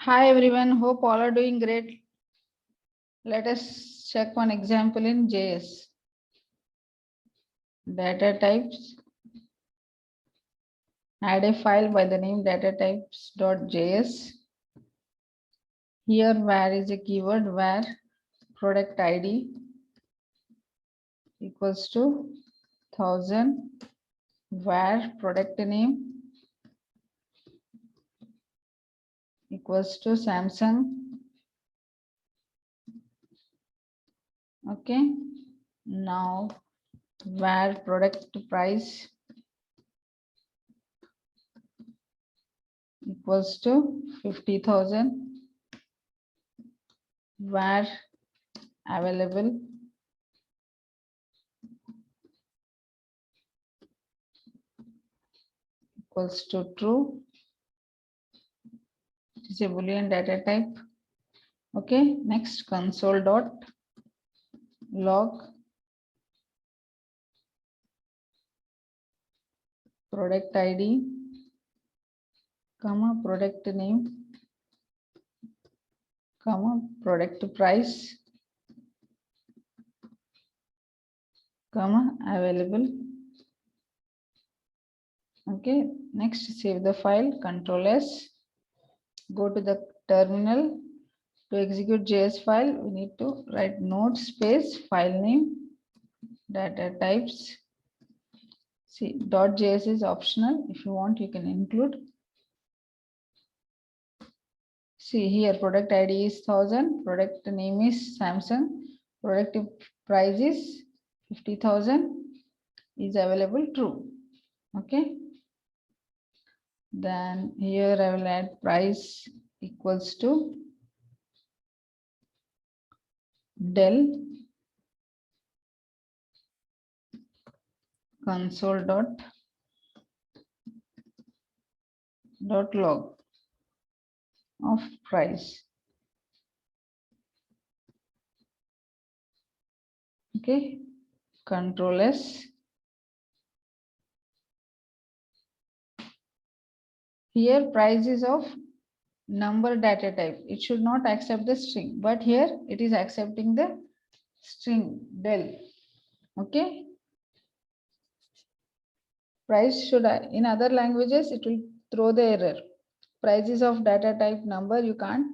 Hi everyone, hope all are doing great. Let us check one example in JS. Data types. Add a file by the name datatypes.js. Here where is a keyword where product ID equals to 1000, where product name equals to Samsung. Okay, now where product price equals to 50,000, where available equals to true. It is a boolean data type. Okay, next console dot log product ID comma product name comma product price comma available. Okay, next save the file, Control S, go to the terminal. To execute JS file, we need to write node space file name data types. See, .js is optional. If you want, you can include. See here, product ID is 1000, product name is Samsung, product price is 50,000, is available true. Okay. Then here I will add price equals to del console dot log of price. Okay, Control S. Here price is of number data type. It should not accept the string, but here it is accepting the string del. Okay. Price should, in other languages, it will throw the error. Prices of data type number, you can't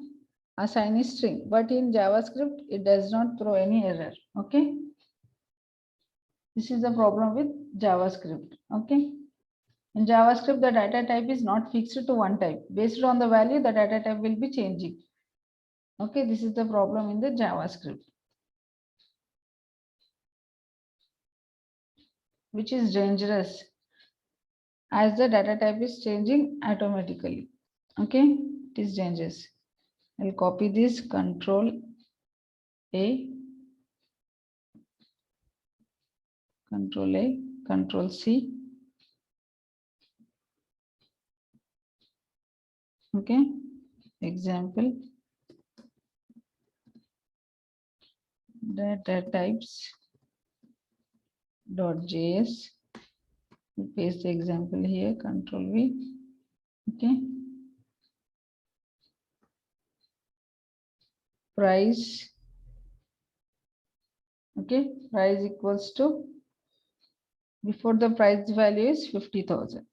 assign a string, but in JavaScript, it does not throw any error. Okay. This is the problem with JavaScript. Okay. In JavaScript, the data type is not fixed to one type. Based on the value, the data type will be changing. Okay. This is the problem in the JavaScript, which is dangerous as the data type is changing automatically. Okay. It is dangerous. I'll copy this, Control A, Control A, Control C. Okay, example data types.js. Paste the example here, Control V. Okay, price. Okay, price equals to, before the price value is 50,000.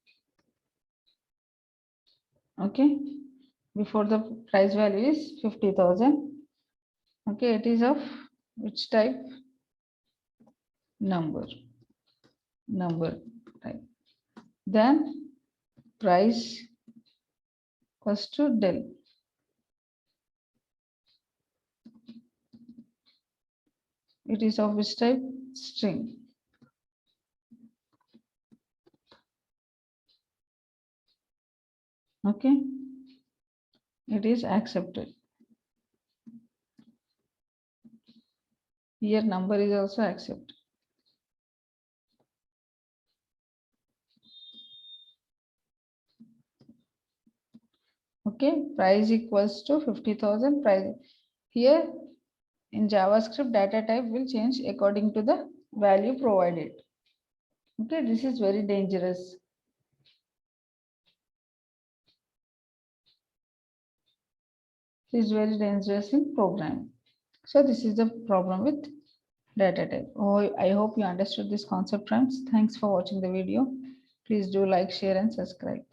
Okay, before the price value is 50,000. Okay, it is of which type? Number type. Then price equals to del. It is of which type? String. Okay, it is accepted. Here number is also accepted. Okay, price equals to 50,000 price. Here in JavaScript, data type will change according to the value provided. Okay, this is very dangerous. It is very dangerous in programming. So this is the problem with data type. Oh, I hope you understood this concept, friends. Thanks for watching the video. Please do like, share, and subscribe.